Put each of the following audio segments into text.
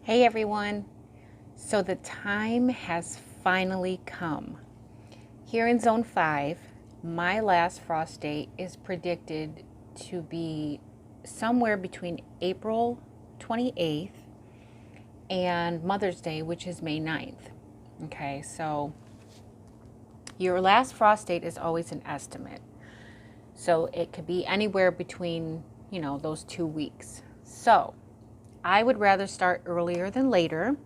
Hey everyone, so the time has finally come. Here in Zone 5, my last frost date is predicted to be somewhere between April 28th and Mother's Day, which is May 9th. Okay, so your last frost date is always an estimate. So it could be anywhere between, those 2 weeks. So I would rather start earlier than later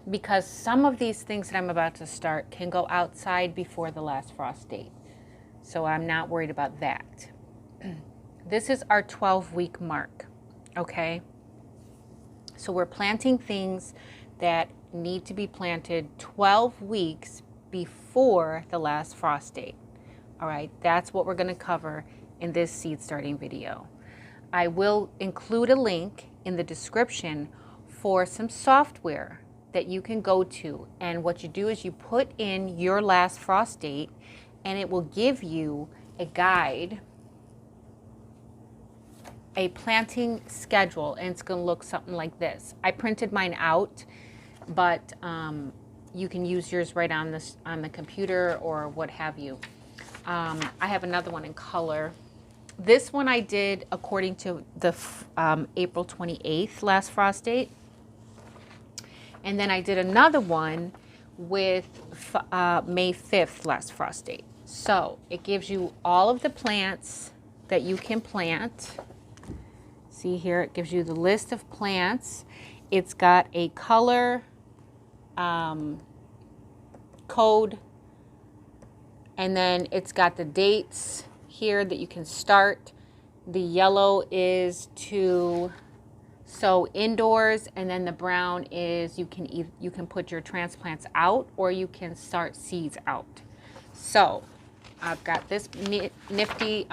because some of these things that I'm about to start can go outside before the last frost date. So I'm not worried about that. This is our 12-week mark, okay? So we're planting things that need to be planted 12 weeks before the last frost date. All right, that's what we're going to cover in this seed starting video. I will include a link in the description for some software that you can go to. And what you do is you put in your last frost date and it will give you a guide, a planting schedule, and it's going to look something like this. I printed mine out, but you can use yours right on the computer or what have you. I have another one in color. This one I did according to the April 28th last frost date. And then I did another one with May 5th last frost date. So it gives you all of the plants that you can plant. See here, it gives you the list of plants. It's got a color code, and then it's got the dates here that you can start. The yellow is to sow indoors, and then the brown is you can put your transplants out or you can start seeds out. So I've got this nifty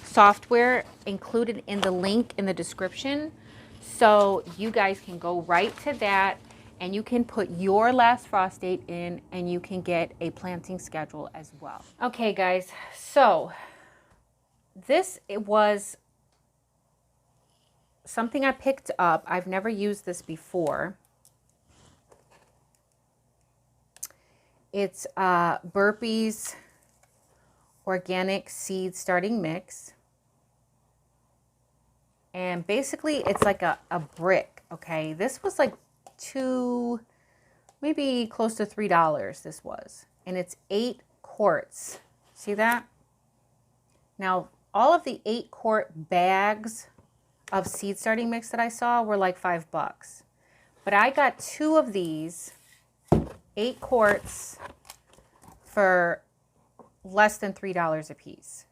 software included in the link in the description, so you guys can go right to that and you can put your last frost date in and you can get a planting schedule as well. Okay guys, so it was something I picked up. I've never used this before. It's Burpee's organic seed starting mix. And basically it's like a brick, okay? This was like maybe close to $3 this was. And it's 8 quarts. See that? Now, all of the 8-quart bags of seed starting mix that I saw were like $5. But I got 2 of these, 8 quarts, for less than $3 a piece.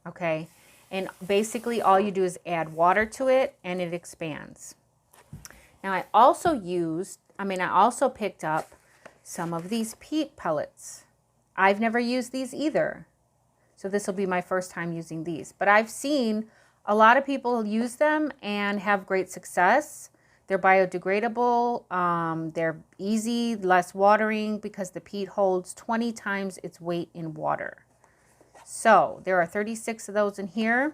Okay? And basically all you do is add water to it and it expands. Now I also picked up some of these peat pellets. I've never used these either. So this will be my first time using these. But I've seen a lot of people use them and have great success. They're biodegradable. They're easy, less watering because the peat holds 20 times its weight in water. So there are 36 of those in here.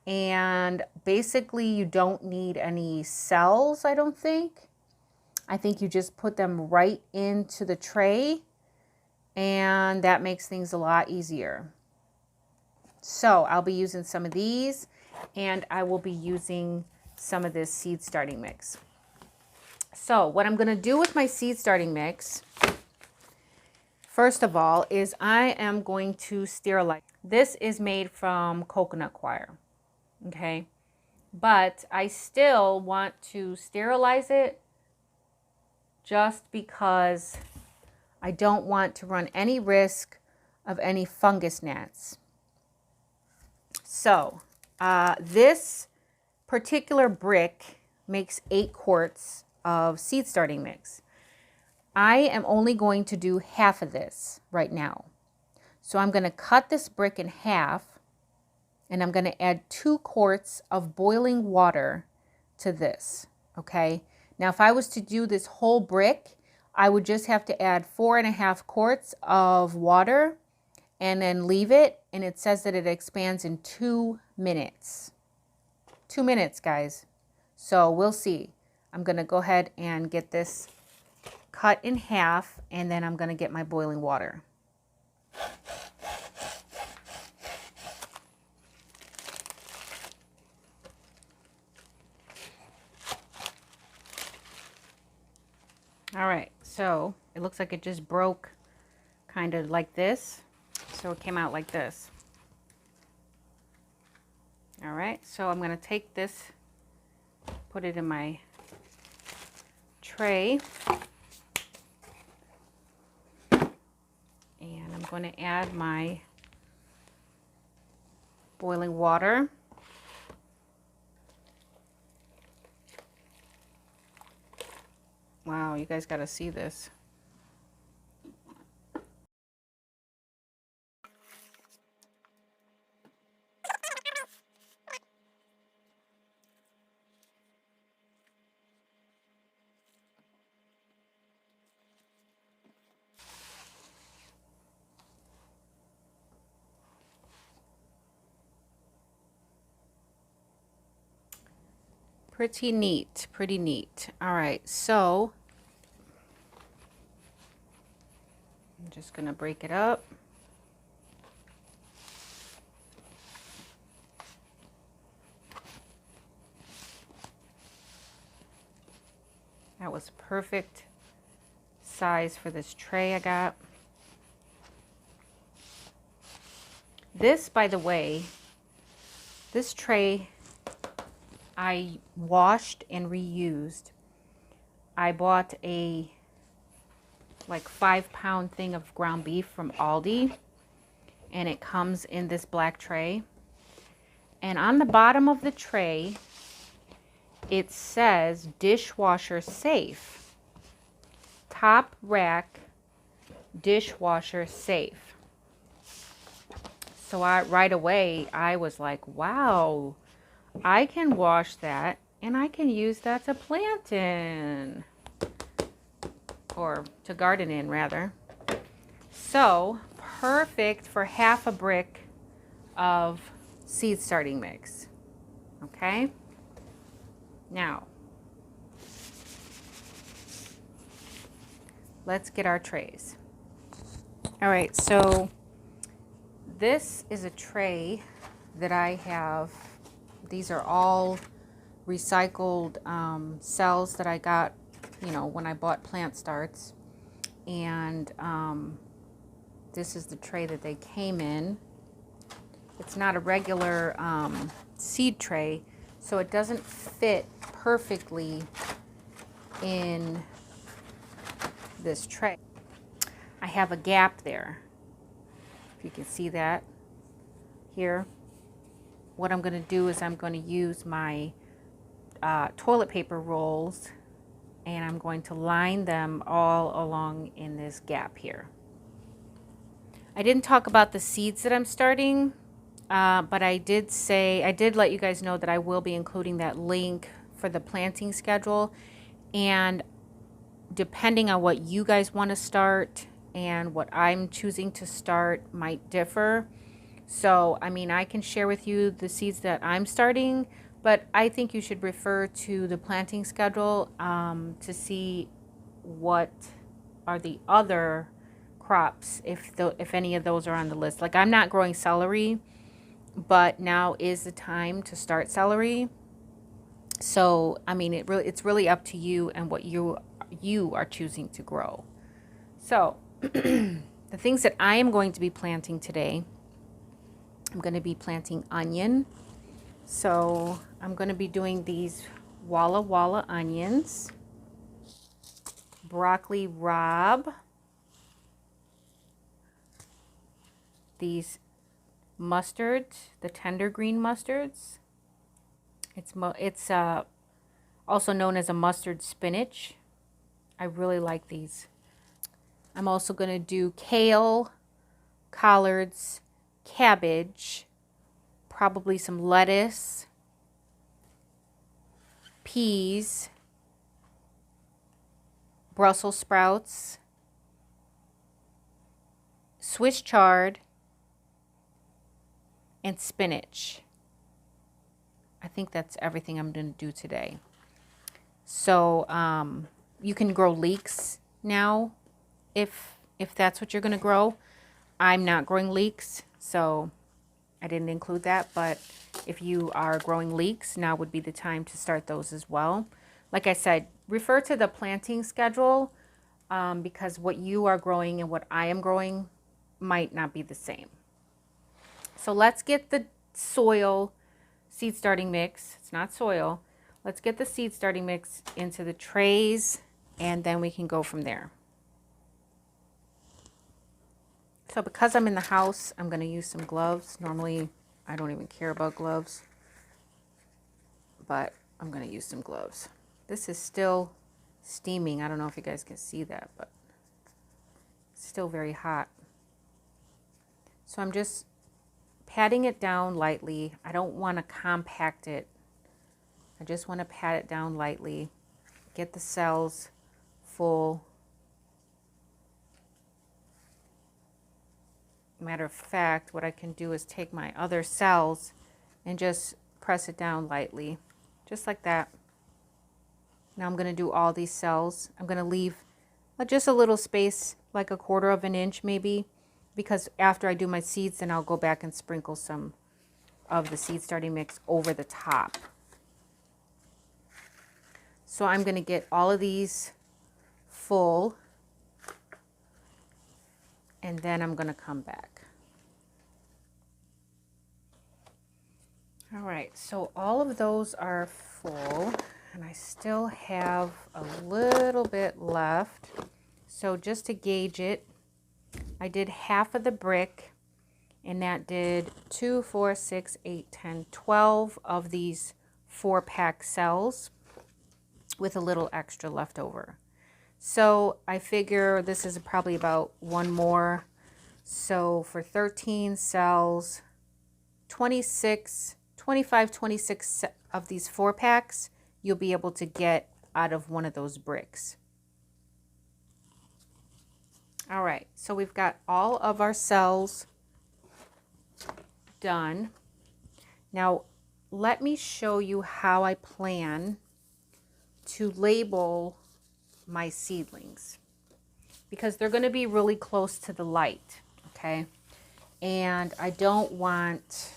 And basically you don't need any cells, I don't think. I think you just put them right into the tray and that makes things a lot easier. So I'll be using some of these and I will be using some of this seed starting mix. So what I'm going to do with my seed starting mix, first of all, is I am going to sterilize. This is made from coconut coir, okay? But I still want to sterilize it just because I don't want to run any risk of any fungus gnats. So this particular brick makes 8 quarts of seed starting mix. I am only going to do half of this right now. So I'm going to cut this brick in half and I'm going to add 2 quarts of boiling water to this. Okay. Now if I was to do this whole brick, I would just have to add 4.5 quarts of water and then leave it, and it says that it expands in 2 minutes. 2 minutes, guys. So we'll see. I'm going to go ahead and get this cut in half, and then I'm going to get my boiling water. All right, so it looks like it just broke kind of like this. So it came out like this. All right, so I'm going to take this, put it in my tray, and I'm going to add my boiling water. Wow, you guys got to see this. Pretty neat, pretty neat. All right, so I'm just gonna break it up. That was perfect size for this tray I got. This, by the way, this tray I washed and reused. I bought a like 5-pound thing of ground beef from Aldi, and it comes in this black tray. And on the bottom of the tray, it says dishwasher safe. Top rack, dishwasher safe. So right away, I was like, wow, I can wash that and I can use that to plant in, or to garden in rather. So perfect for half a brick of seed starting mix. Okay, now let's get our trays. All right, so this is a tray that I have. These are all recycled cells that I got, you know, when I bought plant starts. And this is the tray that they came in. It's not a regular seed tray, so it doesn't fit perfectly in this tray. I have a gap there, if you can see that here. What I'm going to do is I'm going to use my toilet paper rolls, and I'm going to line them all along in this gap here. I didn't talk about the seeds that I'm starting, but I did let you guys know that I will be including that link for the planting schedule, and depending on what you guys want to start and what I'm choosing to start might differ. So, I mean, I can share with you the seeds that I'm starting, but I think you should refer to the planting schedule to see what are the other crops, if any of those are on the list. Like, I'm not growing celery, but now is the time to start celery. So, I mean, it's really up to you and what you are choosing to grow. So, the things that I am going to be planting today, I'm going to be planting onion. So I'm going to be doing these Walla Walla onions, broccoli rabe, these mustards, the tender green mustards. It's also known as a mustard spinach. I really like these. I'm also going to do kale, collards, cabbage, probably some lettuce, peas, Brussels sprouts, Swiss chard, and spinach. I think that's everything I'm going to do today. So you can grow leeks now if that's what you're going to grow. I'm not growing leeks, so I didn't include that. But if you are growing leeks, now would be the time to start those as well. Like I said, refer to the planting schedule because what you are growing and what I am growing might not be the same. So let's get the soil seed starting mix. It's not soil. Let's get the seed starting mix into the trays and then we can go from there. So because I'm in the house, I'm going to use some gloves. Normally, I don't even care about gloves, but I'm going to use some gloves. This is still steaming. I don't know if you guys can see that, but it's still very hot. So I'm just patting it down lightly. I don't want to compact it. I just want to pat it down lightly. Get the cells full. Matter of fact, what I can do is take my other cells and just press it down lightly, just like that. Now I'm going to do all these cells. I'm going to leave just a little space, like a 1/4 of an inch maybe, because after I do my seeds, then I'll go back and sprinkle some of the seed starting mix over the top. So I'm going to get all of these full, and then I'm going to come back. All right, so all of those are full, and I still have a little bit left. So just to gauge it, I did half of the brick, and that did 2, 4, 6, 8, 10, 12 of these 4-pack cells with a little extra left over. So I figure this is probably about one more. So for 13 cells, 25, 26 of these 4-packs, you'll be able to get out of one of those bricks. All right, so we've got all of our cells done. Now, let me show you how I plan to label my seedlings, because they're going to be really close to the light, okay? And I don't want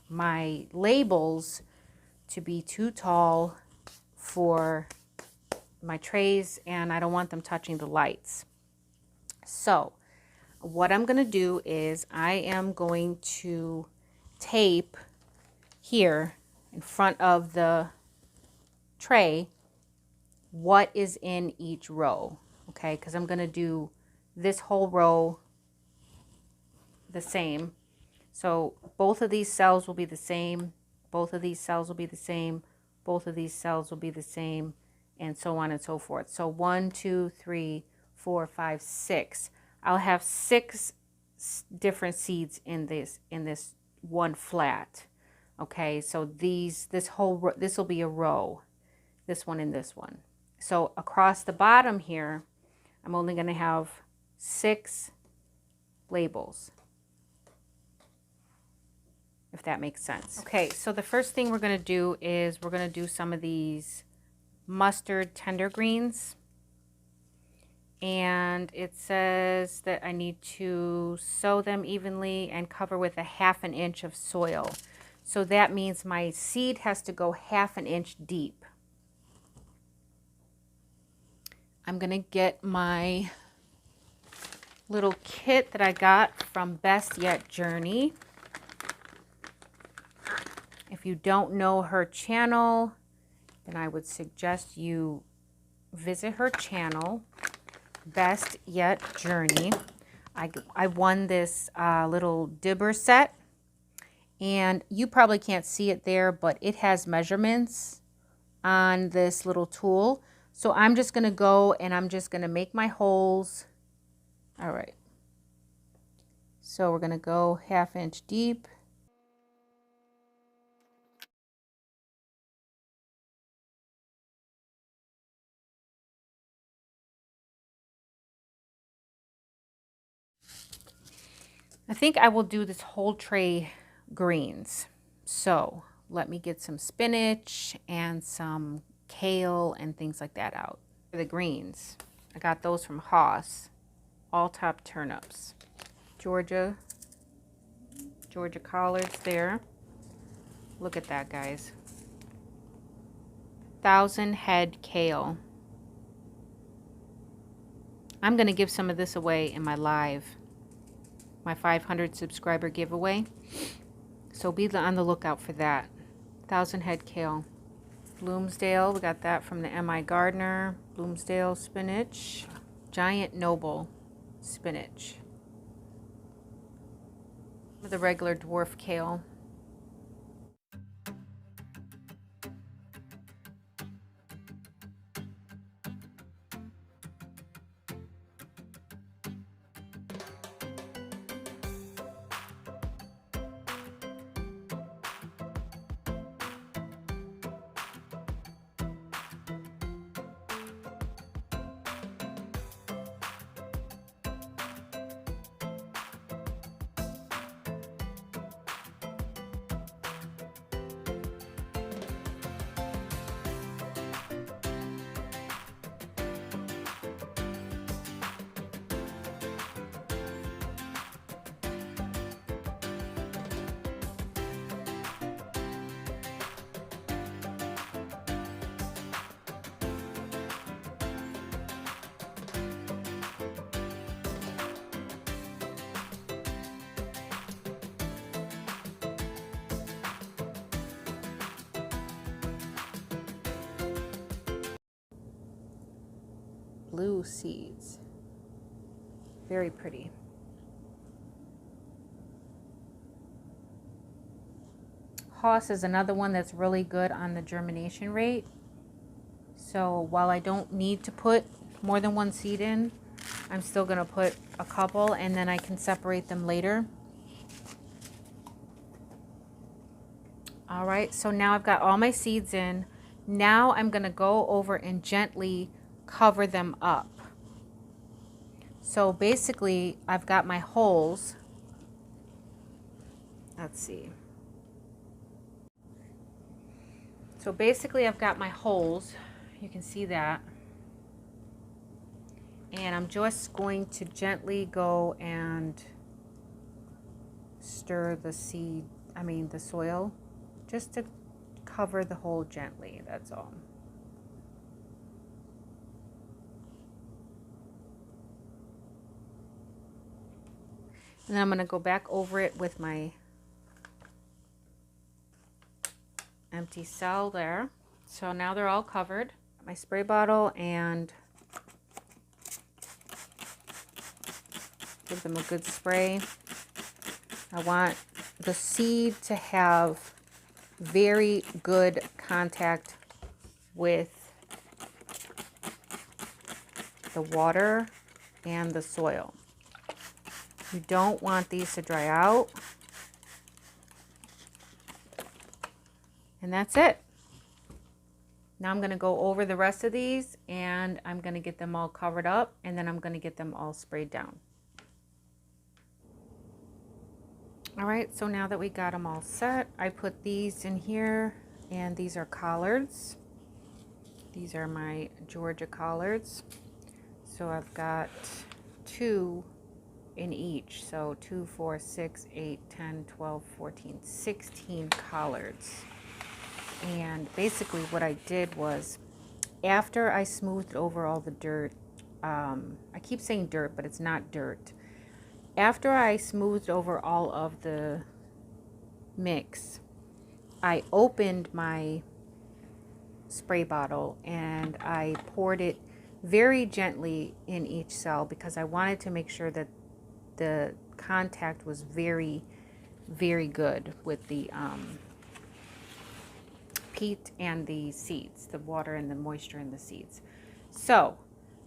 my labels to be too tall for my trays, and I don't want them touching the lights. So what I'm going to do is I am going to tape here in front of the tray what is in each row, okay? Because I'm going to do this whole row the same. So both of these cells will be the same, both of these cells will be the same, both of these cells will be the same, and so on and so forth. So 1, 2, 3, 4, 5, 6. I'll have 6 different seeds in this one flat. Okay, so this will be a row, this one and this one. So across the bottom here, I'm only going to have 6 labels, if that makes sense. Okay, so the first thing we're going to do is we're going to do some of these mustard tender greens. And it says that I need to sow them evenly and cover with a 1/2 inch of soil. So that means my seed has to go 1/2 inch deep. I'm going to get my little kit that I got from Best Yet Journey. If you don't know her channel, then I would suggest you visit her channel, Best Yet Journey. I won this little dibber set, and you probably can't see it there, but it has measurements on this little tool. So I'm just going to go and I'm just going to make my holes. All right. So we're going to go 1/2 inch deep. I think I will do this whole tray greens. So let me get some spinach and some kale and things like that out. For the greens, I got those from Haas, all top turnips. Georgia collards there. Look at that, guys. 1,000 head kale. I'm going to give some of this away in my live, my 500 subscriber giveaway. So be on the lookout for that. 1,000 head kale. Bloomsdale, we got that from the M.I. Gardener. Bloomsdale spinach. Giant Noble spinach. The regular dwarf kale. Blue seeds. Very pretty. Haas is another one that's really good on the germination rate. So while I don't need to put more than one seed in, I'm still going to put a couple and then I can separate them later. All right, so now I've got all my seeds in. Now I'm going to go over and gently cover them up. So basically I've got my holes. Let's see. So basically I've got my holes. You can see that. And I'm just going to gently go and stir the the soil, just to cover the hole gently, that's all. And then I'm going to go back over it with my empty cell there. So now they're all covered. My spray bottle and give them a good spray. I want the seed to have very good contact with the water and the soil. You don't want these to dry out. And that's it. Now I'm going to go over the rest of these and I'm going to get them all covered up and then I'm going to get them all sprayed down. All right, so now that we got them all set, I put these in here and these are collards. These are my Georgia collards. So I've got 2 in each. So 2, 4, 6, 8, 10, 12, 14, 16 collards. And basically what I did was, after I smoothed over all the dirt, I keep saying dirt, but it's not dirt. After I smoothed over all of the mix, I opened my spray bottle and I poured it very gently in each cell because I wanted to make sure that the contact was very, very good with the peat and the seeds, the water and the moisture in the seeds. So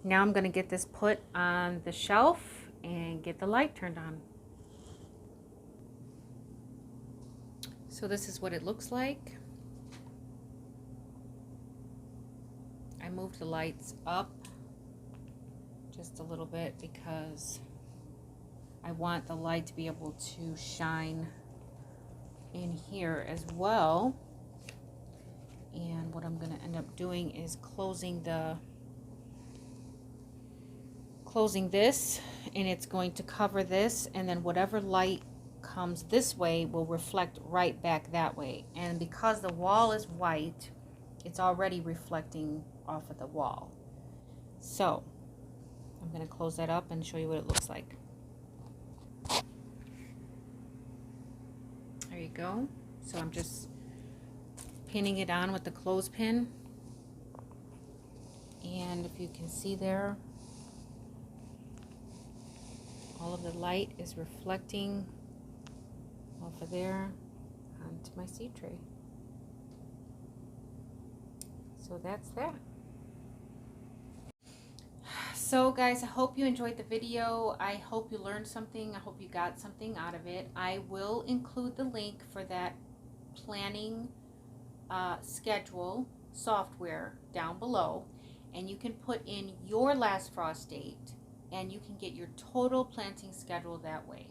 now I'm going to get this put on the shelf and get the light turned on. So this is what it looks like. I moved the lights up just a little bit because I want the light to be able to shine in here as well. And what I'm going to end up doing is closing this, and it's going to cover this, and then whatever light comes this way will reflect right back that way. And because the wall is white, it's already reflecting off of the wall. So I'm going to close that up and show you what it looks like. There you go. So I'm just pinning it on with the clothespin, and if you can see there, all of the light is reflecting off of there onto my seed tray. So that's that. So guys, I hope you enjoyed the video. I hope you learned something. I hope you got something out of it. I will include the link for that planning schedule software down below, and you can put in your last frost date and you can get your total planting schedule that way.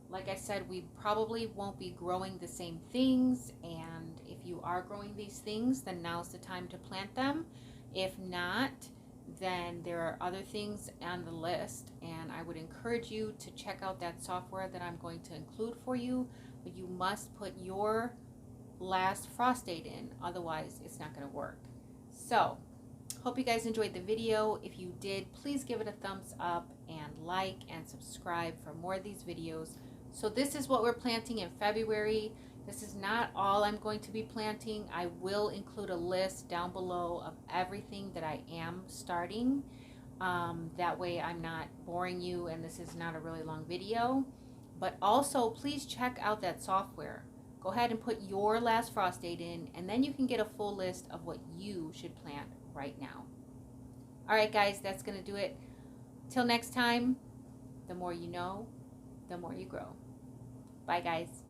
Like I said, we probably won't be growing the same things, and if you are growing these things, then now's the time to plant them. If not, then there are other things on the list, and I would encourage you to check out that software that I'm going to include for you, but you must put your last frost date in, otherwise it's not going to work. So hope you guys enjoyed the video. If you did, please give it a thumbs up and like and subscribe for more of these videos. So this is what we're planting in February. This is not all I'm going to be planting. I will include a list down below of everything that I am starting. That way I'm not boring you and this is not a really long video. But also please check out that software. Go ahead and put your last frost date in, and then you can get a full list of what you should plant right now. All right, guys, that's going to do it. Till next time, the more you know, the more you grow. Bye, guys.